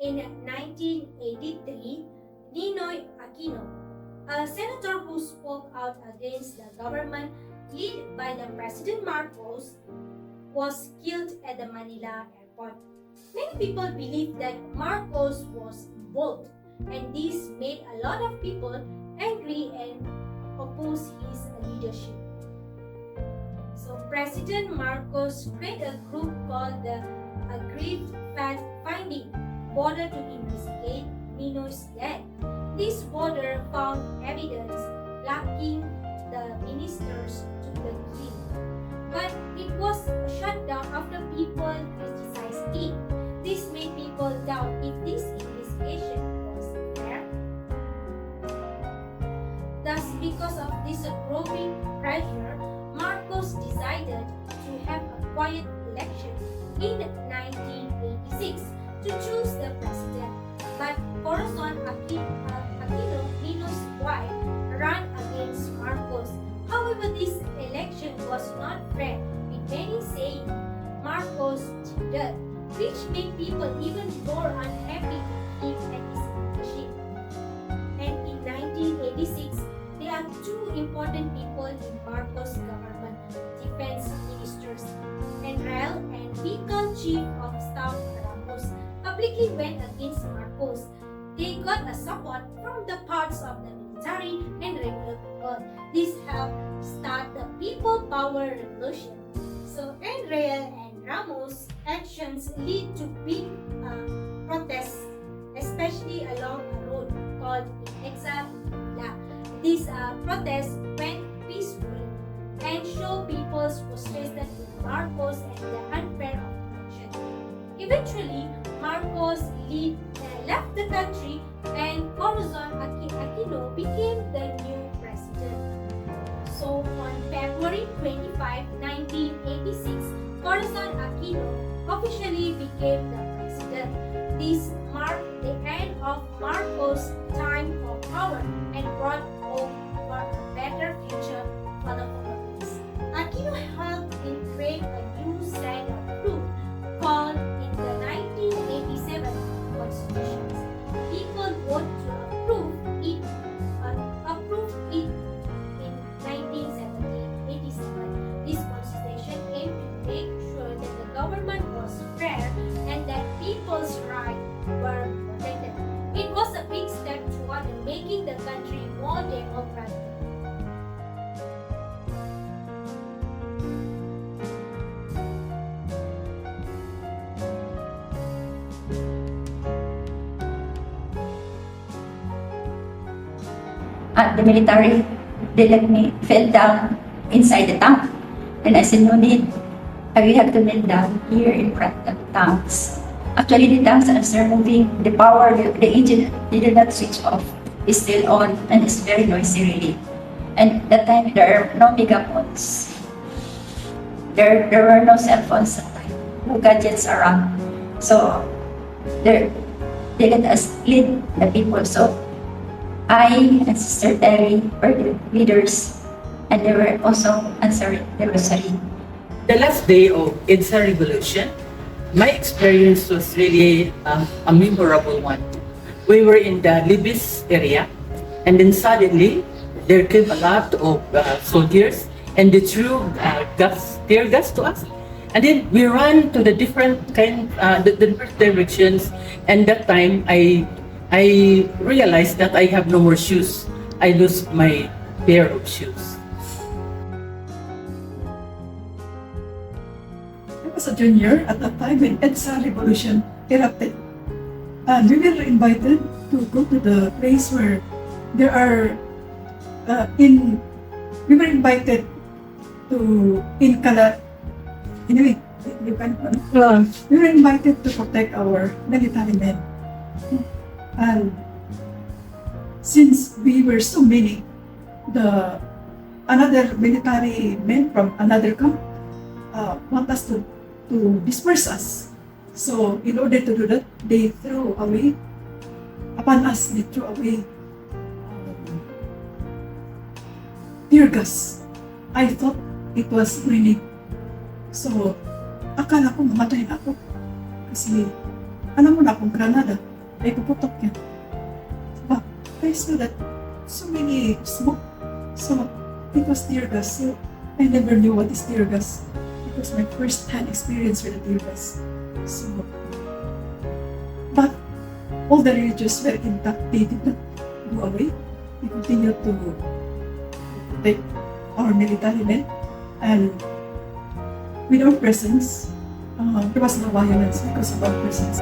In 1983, Ninoy Aquino, a senator who spoke out against the government led by the President Marcos, was killed at the Manila airport. Many people believe that Marcos was involved, and this made a lot of people angry and oppose his leadership. So President Marcos created a group called the Aggrieved Fact Finding Board to investigate Ninoy's death. This board found evidence linking the ministers to the killing, but it was shut down after people criticized it. This made people doubt if this investigation was fair. Thus, because of this growing pressure, Marcos decided to have a quiet election in 1986 to choose the president. But Corazon Aquino, Nino's wife, ran against Marcos. However, this election was not fair, with many saying Marcos cheated, which made people even more unhappy with him and his leadership. And in 1986, there are two important people in Marcos' government, defense ministers Enrile and Bicol Chief of Staff Ramos, publicly went against Marcos. They got a support from the parts of the military and regular people. This helped start the People Power Revolution. So Enrile and Ramos' actions lead to big protests, especially along a road called Inexa Manila. These protests went peaceful and show people's frustration with Marcos and the unfair of election. Eventually, Marcos left the country and Corazon Aquino became the new president. So on February 25, 1986, Corazon Aquino officially became the president. This marked the end of Marcos' time for power and brought hope for a better future for the Philippines. Aquino helped in create a new set of rules called in the 1987 Constitution. People voted to approve it in 1987. This constitution aimed to make sure that the government was fair and that people's rights were protected. It was a big step toward making the country more democratic. At the military, they let me fell down inside the tank. And I said, no need. I will have to kneel down here in front of the tanks. Actually, the tanks are still moving. The power, the engine did not switch off. It's still on and it's very noisy really. And that time, there are no megaphones. There were no cell phones that time. No gadgets around. So, they let us lead the people. So, I and Sister Terry were the leaders, and they were also answering the rosary. The last day of EDSA Revolution, my experience was really a memorable one. We were in the Libis area, and then suddenly there came a lot of soldiers, and they threw tear gas to us. And then we ran to the different the different directions, and that time I realized that I have no more shoes. I lost my pair of shoes. I was a junior at that time when EDSA Revolution erupted. And we were invited to go to the place where there are we were invited to anyway, you can we were invited to protect our military men. And since we were so many, another military men from another camp want us to disperse us. So in order to do that, they threw away tear gas. I thought it was grenade. So akala ko mamatay na ako. Kasi alam mo na akong Granada. ay puputok yan. But I saw that so many smoke. So it was tear gas. So I never knew what is tear gas. It was my first hand experience with the tear gas. So, but all the religious were intact. They did not go away. They continued to protect our military men. And with our presence, there was no violence because of our presence.